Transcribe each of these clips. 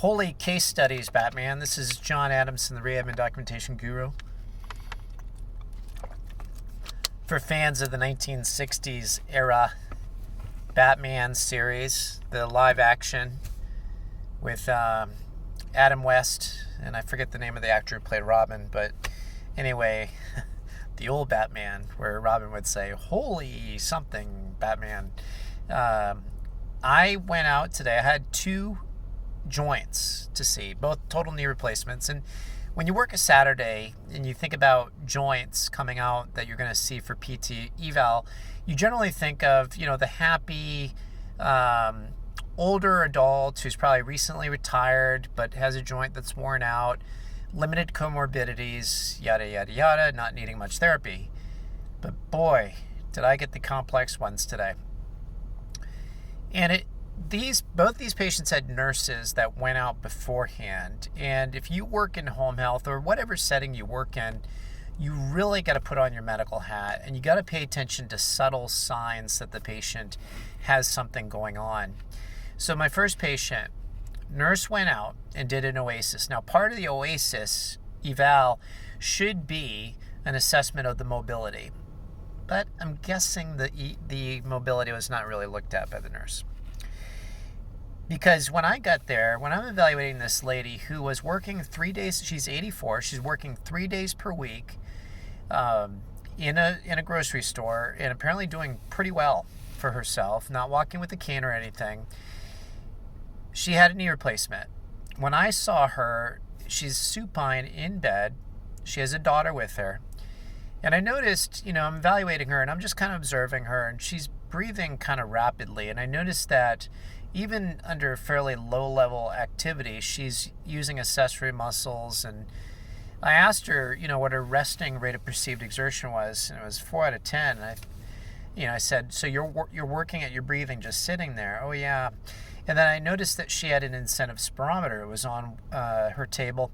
Holy case studies, Batman. This is John Adamson, the rehab and documentation guru. For fans of the 1960s era Batman series, the live action with Adam West, and I forget the name of the actor who played Robin, but anyway, the old Batman, where Robin would say, "Holy something, Batman." I went out today. I had two joints to see, both total knee replacements. And when you work a Saturday and you think about joints coming out that you're going to see for PT eval, you generally think of, the happy older adult who's probably recently retired but has a joint that's worn out, limited comorbidities, yada, yada, yada, not needing much therapy. But boy, did I get the complex ones today. And both these patients had nurses that went out beforehand. And if you work in home health or whatever setting you work in, you really got to put on your medical hat and you got to pay attention to subtle signs that the patient has something going on. So my first patient, nurse went out and did an OASIS. Now, part of the OASIS eval should be an assessment of the mobility, but I'm guessing the mobility was not really looked at by the nurse. Because when I got there, when I'm evaluating this lady who was working 3 days, she's 84, she's working 3 days per week in a grocery store and apparently doing pretty well for herself, not walking with a cane or anything. She had a knee replacement. When I saw her, she's supine in bed. She has a daughter with her. And I noticed, I'm evaluating her and I'm just kind of observing her and she's breathing kind of rapidly. And I noticed that even under fairly low-level activity, she's using accessory muscles. And I asked her, what her resting rate of perceived exertion was, and it was 4 out of 10. And I said, "So you're working at your breathing just sitting there?" "Oh yeah." And then I noticed that she had an incentive spirometer. It was on her table,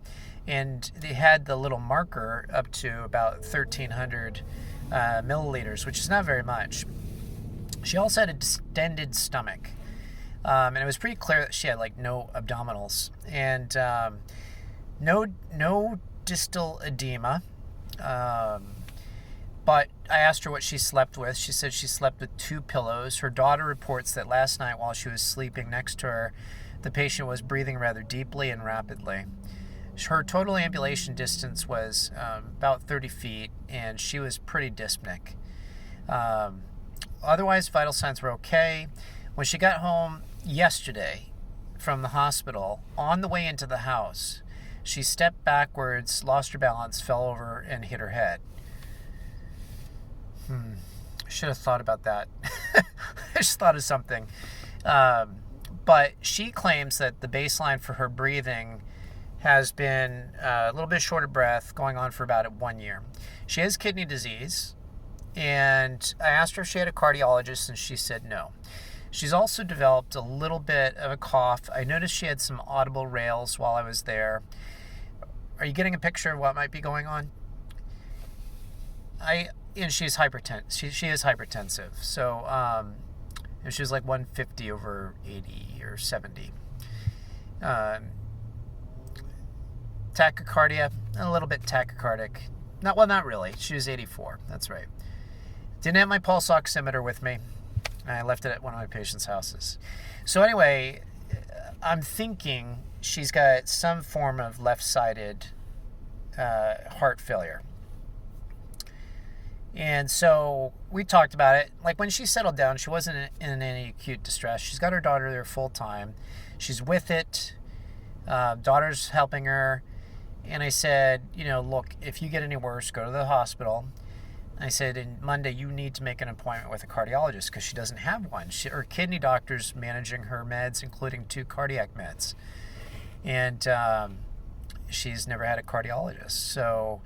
and they had the little marker up to about 1,300 milliliters, which is not very much. She also had a distended stomach. And it was pretty clear that she had no abdominals and no distal edema. But I asked her what she slept with. She said she slept with 2 pillows. Her daughter reports that last night while she was sleeping next to her, the patient was breathing rather deeply and rapidly. Her total ambulation distance was about 30 feet, and she was pretty dyspneic. Otherwise, vital signs were okay. When she got home yesterday from the hospital, on the way into the house, she stepped backwards, lost her balance, fell over, and hit her head. Should have thought about that. I just thought of something. But she claims that the baseline for her breathing has been a little bit short of breath, going on for about 1 year. She has kidney disease, and I asked her if she had a cardiologist, and she said no. She's also developed a little bit of a cough. I noticed she had some audible rales while I was there. Are you getting a picture of what might be going on? And she's hypertensive. She is hypertensive. So, and she was 150 over 80 or 70. Tachycardia, a little bit tachycardic. Not really. She was 84. That's right. Didn't have my pulse oximeter with me. I left it at one of my patients' houses. So anyway, I'm thinking she's got some form of left-sided heart failure. And so we talked about it. When she settled down, she wasn't in any acute distress. She's got her daughter there full time. She's with it. Daughter's helping her. And I said, look, if you get any worse, go to the hospital. I said, and Monday, you need to make an appointment with a cardiologist because she doesn't have one. Her kidney doctor's managing her meds, including 2 cardiac meds. And she's never had a cardiologist. So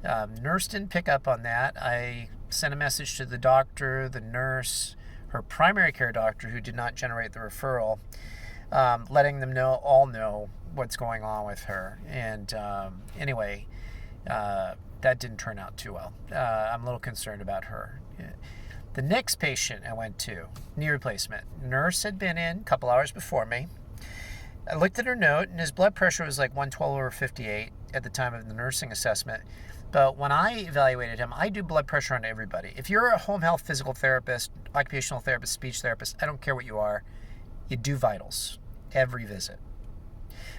nurse didn't pick up on that. I sent a message to the doctor, the nurse, her primary care doctor, who did not generate the referral, letting them all know what's going on with her. And anyway, that didn't turn out too well. I'm a little concerned about her. The next patient I went to, knee replacement. Nurse had been in a couple hours before me. I looked at her note, and his blood pressure was like 112/58 at the time of the nursing assessment. But when I evaluated him, I do blood pressure on everybody. If you're a home health physical therapist, occupational therapist, speech therapist, I don't care what you are, you do vitals every visit.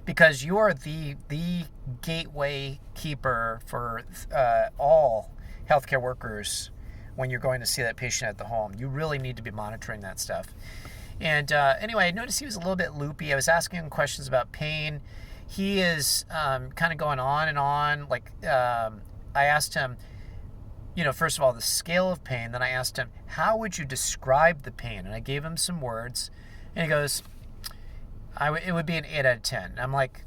Because you are the gateway keeper for all healthcare workers when you're going to see that patient at the home. You really need to be monitoring that stuff. And anyway, I noticed he was a little bit loopy. I was asking him questions about pain. He is kind of going on and on. Like, I asked him, first of all, the scale of pain. Then I asked him, how would you describe the pain? And I gave him some words. And he goes, it would be an 8 out of 10. I'm like,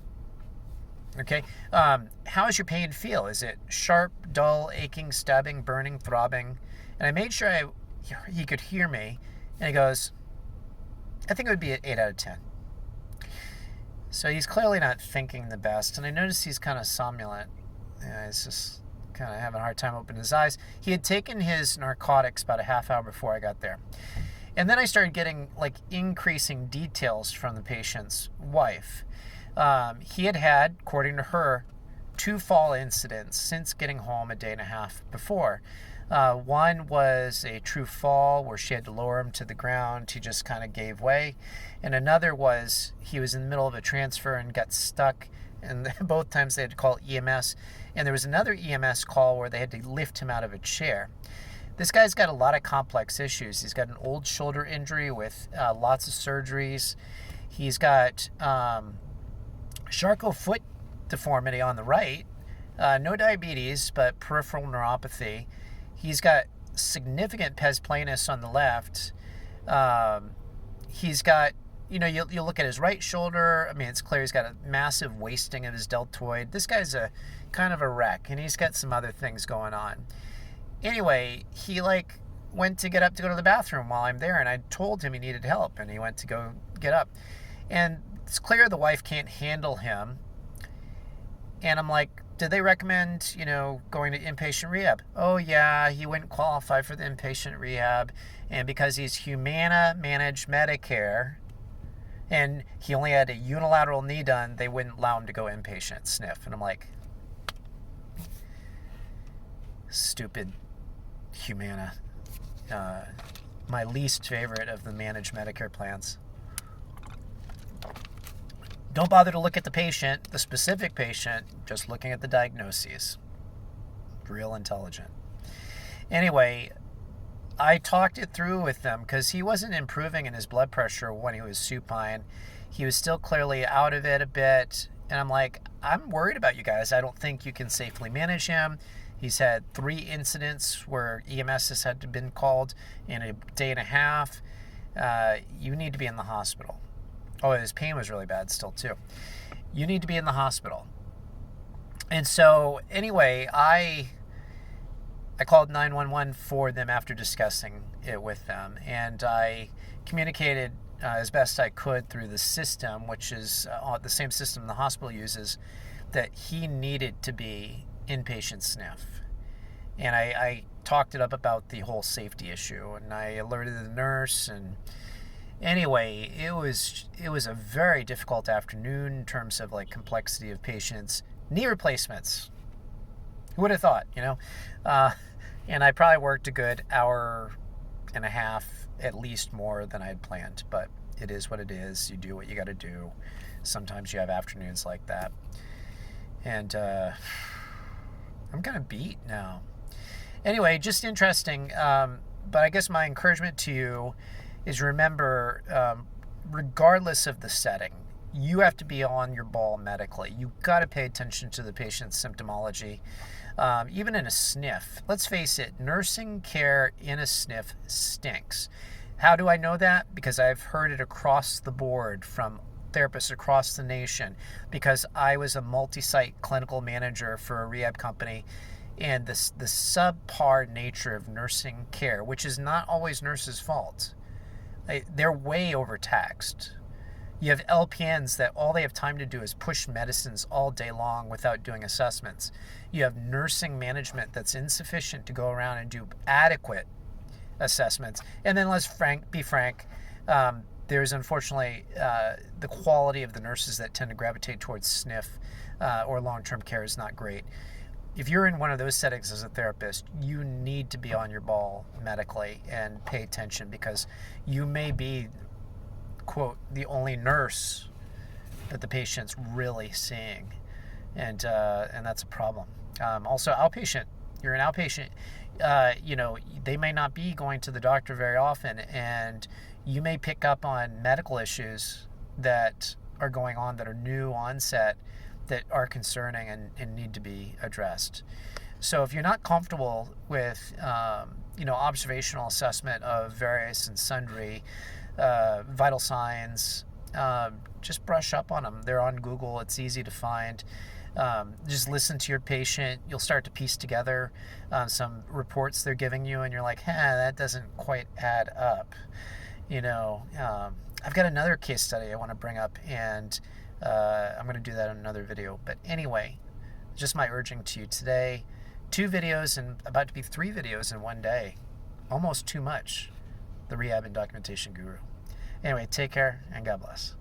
okay. How does your pain feel? Is it sharp, dull, aching, stabbing, burning, throbbing? And I made sure he could hear me. And he goes, I think it would be an 8 out of 10. So he's clearly not thinking the best. And I noticed he's kind of somnolent. He's just kind of having a hard time opening his eyes. He had taken his narcotics about a half hour before I got there. And then I started getting increasing details from the patient's wife. He had, according to her, 2 fall incidents since getting home a day and a half before. One was a true fall where she had to lower him to the ground. He just kind of gave way. And another was he was in the middle of a transfer and got stuck. And both times they had to call EMS. And there was another EMS call where they had to lift him out of a chair. This guy's got a lot of complex issues. He's got an old shoulder injury with lots of surgeries. He's got Charcot foot deformity on the right. No diabetes, but peripheral neuropathy. He's got significant pes planus on the left. He's got, you look at his right shoulder. I mean, it's clear he's got a massive wasting of his deltoid. This guy's a kind of a wreck, and he's got some other things going on. Anyway, he went to get up to go to the bathroom while I'm there, and I told him he needed help, and he went to go get up. And it's clear the wife can't handle him. And I'm like, did they recommend, going to inpatient rehab? Oh, yeah, he wouldn't qualify for the inpatient rehab. And because he's Humana managed Medicare, and he only had a unilateral knee done, they wouldn't allow him to go inpatient sniff. And I'm like, stupid Humana. My least favorite of the managed Medicare plans. Don't bother to look at the patient, the specific patient, just looking at the diagnoses. Real intelligent. Anyway, I talked it through with them because he wasn't improving in his blood pressure when he was supine. He was still clearly out of it a bit. And I'm like, I'm worried about you guys. I don't think you can safely manage him. He's had 3 incidents where EMS has had to been called in a day and a half. You need to be in the hospital. Oh, his pain was really bad still, too. You need to be in the hospital. And so, anyway, I called 911 for them after discussing it with them. And I communicated as best I could through the system, which is the same system the hospital uses, that he needed to be inpatient sniff. And I talked it up about the whole safety issue. And I alerted the nurse, and anyway, it was a very difficult afternoon in terms of complexity of patients. Knee replacements. Who would have thought, and I probably worked a good hour and a half, at least more than I had planned. But it is what it is. You do what you got to do. Sometimes you have afternoons like that. And I'm kind of beat now. Anyway, just interesting. But I guess my encouragement to you is remember, regardless of the setting, you have to be on your ball medically. You've got to pay attention to the patient's symptomology. Even in a sniff, let's face it, nursing care in a sniff stinks. How do I know that? Because I've heard it across the board from therapists across the nation, because I was a multi-site clinical manager for a rehab company, and the subpar nature of nursing care, which is not always nurses' fault. They're way overtaxed. You have LPNs that all they have time to do is push medicines all day long without doing assessments. You have nursing management that's insufficient to go around and do adequate assessments. And then let's be frank, there's unfortunately the quality of the nurses that tend to gravitate towards sniff or long-term care is not great. If you're in one of those settings as a therapist, you need to be on your ball medically and pay attention, because you may be, quote, the only nurse that the patient's really seeing, and that's a problem. Also, outpatient. You're an outpatient. They may not be going to the doctor very often, and you may pick up on medical issues that are going on that are new onset, that are concerning and need to be addressed. So if you're not comfortable with observational assessment of various and sundry vital signs, just brush up on them. They're on Google. It's easy to find. Just listen to your patient. You'll start to piece together some reports they're giving you, and you're like, that doesn't quite add up. I've got another case study I want to bring up, and I'm going to do that in another video. But anyway, just my urging to you today, 2 videos and about to be 3 videos in one day. Almost too much. The Rehab and Documentation Guru. Anyway, take care and God bless.